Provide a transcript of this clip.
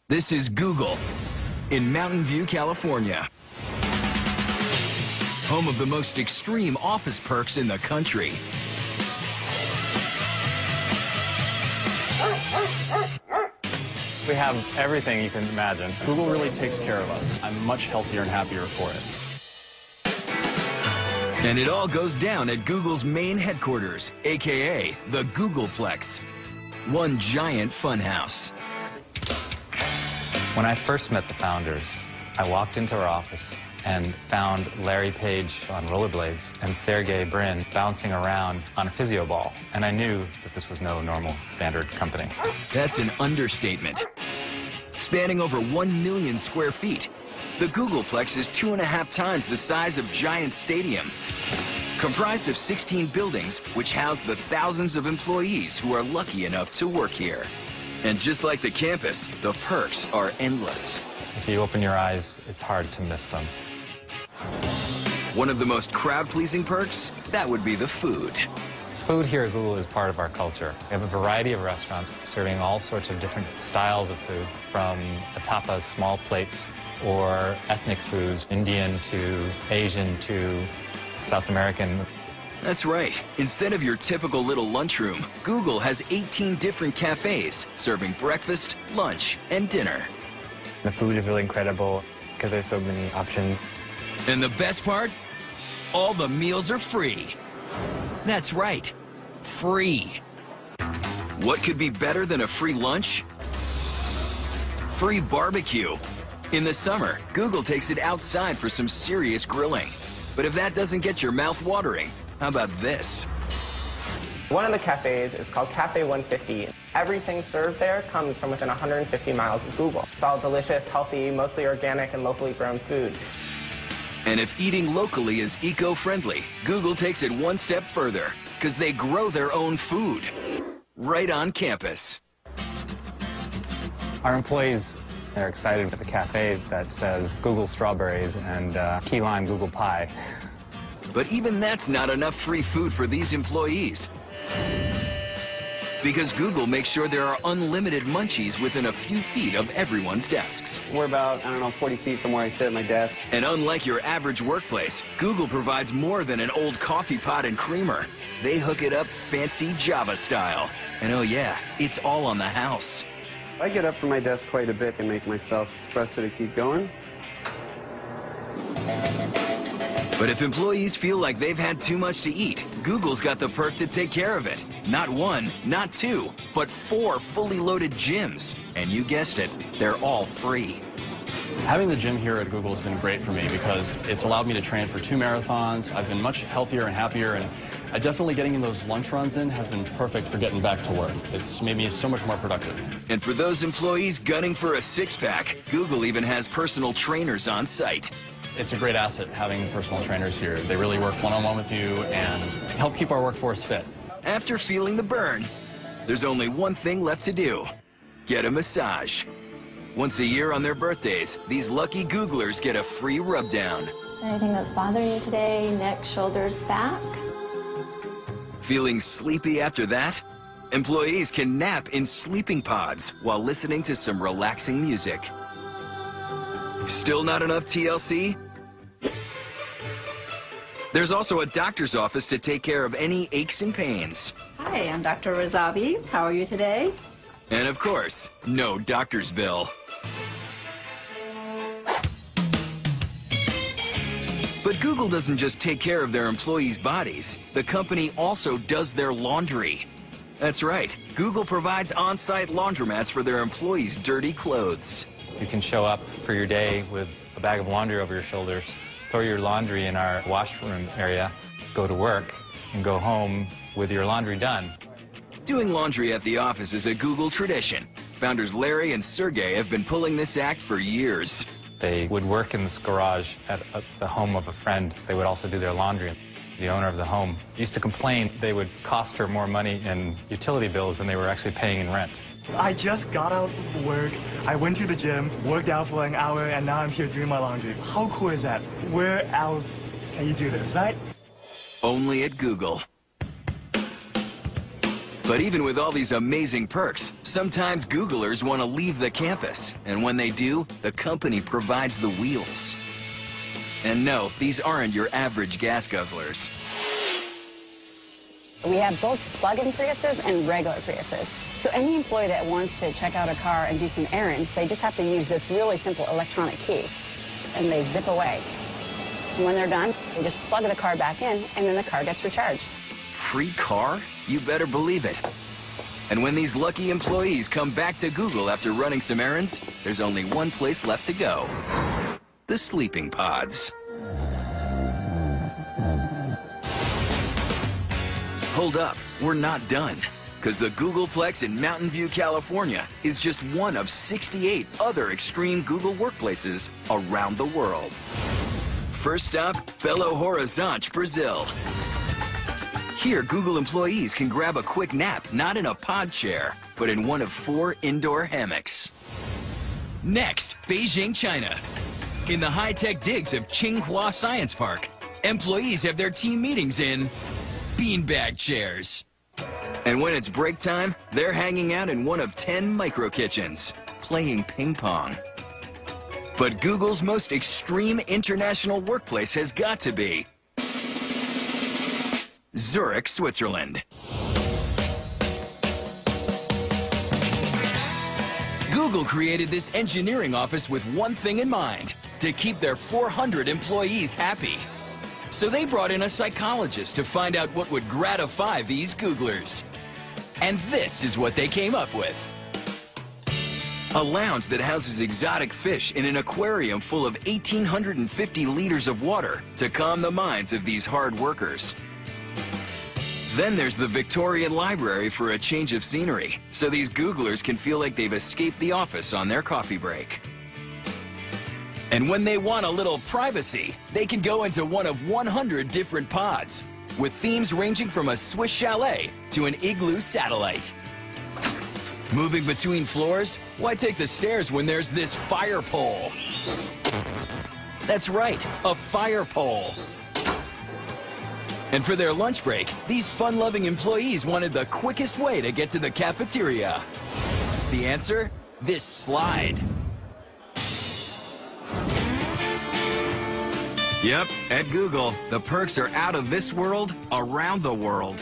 This is Google in Mountain View, California. Home of the most extreme office perks in the country. We have everything you can imagine. Google really takes care of us. I'm much healthier and happier for it. And it all goes down at Google's main headquarters, aka the Googleplex. One giant funhouse. When I first met the founders, I walked into our office and found Larry Page on rollerblades and Sergey Brin bouncing around on a physio ball. And I knew that this was no normal standard company. That's an understatement. Spanning over 1 million square feet, the Googleplex is 2.5 times the size of Giant Stadium. Comprised of 16 buildings, which house the thousands of employees who are lucky enough to work here. And just like the campus, the perks are endless. If you open your eyes, it's hard to miss them. One of the most crowd-pleasing perks, that would be the food. Food here at Google is part of our culture. We have a variety of restaurants serving all sorts of different styles of food, from tapas, small plates, or ethnic foods, Indian to Asian to South American. That's right. Instead of your typical little lunchroom, Google has 18 different cafes serving breakfast, lunch, and dinner. The food is really incredible because there's so many options. And the best part? All the meals are free. That's right, free. What could be better than a free lunch? Free barbecue. In the summer, Google takes it outside for some serious grilling. But if that doesn't get your mouth watering, how about this? One of the cafes is called Cafe 150. Everything served there comes from within 150 miles of Google. It's all delicious, healthy, mostly organic and locally grown food. And if eating locally is eco-friendly, Google takes it one step further, because they grow their own food right on campus. Our employees are excited with the cafe that says Google strawberries and key lime Google pie. But even that's not enough free food for these employees. Because Google makes sure there are unlimited munchies within a few feet of everyone's desks. We're about, 40 feet from where I sit at my desk. And unlike your average workplace, Google provides more than an old coffee pot and creamer. They hook it up fancy Java style. And oh yeah, it's all on the house. I get up from my desk quite a bit and make myself espresso to keep going. But if employees feel like they've had too much to eat, Google's got the perk to take care of it. Not one, not two, but 4 fully loaded gyms. And you guessed it, they're all free. Having the gym here at Google has been great for me because it's allowed me to train for 2 marathons. I've been much healthier and happier, and definitely getting those lunch runs in has been perfect for getting back to work. It's made me so much more productive. And for those employees gunning for a six-pack, Google even has personal trainers on site. It's a great asset having personal trainers here. They really work one-on-one with you and help keep our workforce fit. After feeling the burn, there's only one thing left to do: get a massage. Once a year on their birthdays, these lucky Googlers get a free rub-down. Is there anything that's bothering you today? Neck, shoulders, back? Feeling sleepy after that? Employees can nap in sleeping pods while listening to some relaxing music. Still not enough TLC? There's also a doctor's office to take care of any aches and pains. Hi, I'm Dr. Razabi. How are you today? And of course, no doctor's bill. But Google doesn't just take care of their employees' bodies. The company also does their laundry. That's right. Google provides on-site laundromats for their employees' dirty clothes. You can show up for your day with a bag of laundry over your shoulders, throw your laundry in our washroom area, go to work, and go home with your laundry done. Doing laundry at the office is a Google tradition. Founders Larry and Sergey have been pulling this act for years. They would work in this garage at the home of a friend. They would also do their laundry. The owner of the home used to complain they would cost her more money in utility bills than they were actually paying in rent. I just got out of work, I went to the gym, worked out for an hour, and now I'm here doing my laundry. How cool is that? Where else can you do this, right? Only at Google. But even with all these amazing perks, sometimes Googlers want to leave the campus. And when they do, the company provides the wheels. And no, these aren't your average gas guzzlers. We have both plug-in Priuses and regular Priuses. So any employee that wants to check out a car and do some errands, they just have to use this really simple electronic key, and they zip away. And when they're done, they just plug the car back in, and then the car gets recharged. Free car? You better believe it. And when these lucky employees come back to Google after running some errands, there's only one place left to go. The sleeping pods. Hold up, we're not done. Because the Googleplex in Mountain View, California is just one of 68 other extreme Google workplaces around the world. First stop, Belo Horizonte, Brazil. Here, Google employees can grab a quick nap, not in a pod chair, but in one of 4 indoor hammocks. Next, Beijing, China. In the high-tech digs of Tsinghua Science Park, employees have their team meetings in beanbag chairs. And when it's break time, they're hanging out in one of 10 micro kitchens, playing ping pong. But Google's most extreme international workplace has got to be Zurich, Switzerland. Google created this engineering office with one thing in mind: to keep their 400 employees happy. So they brought in a psychologist to find out what would gratify these Googlers. And this is what they came up with. A lounge that houses exotic fish in an aquarium full of 1,850 liters of water to calm the minds of these hard workers. Then there's the Victorian Library for a change of scenery, so these Googlers can feel like they've escaped the office on their coffee break. And when they want a little privacy, they can go into one of 100 different pods, with themes ranging from a Swiss chalet to an igloo satellite. Moving between floors? Why take the stairs when there's this fire pole? That's right, a fire pole. And for their lunch break, these fun-loving employees wanted the quickest way to get to the cafeteria. The answer? This slide. Yep, at Google, the perks are out of this world, around the world.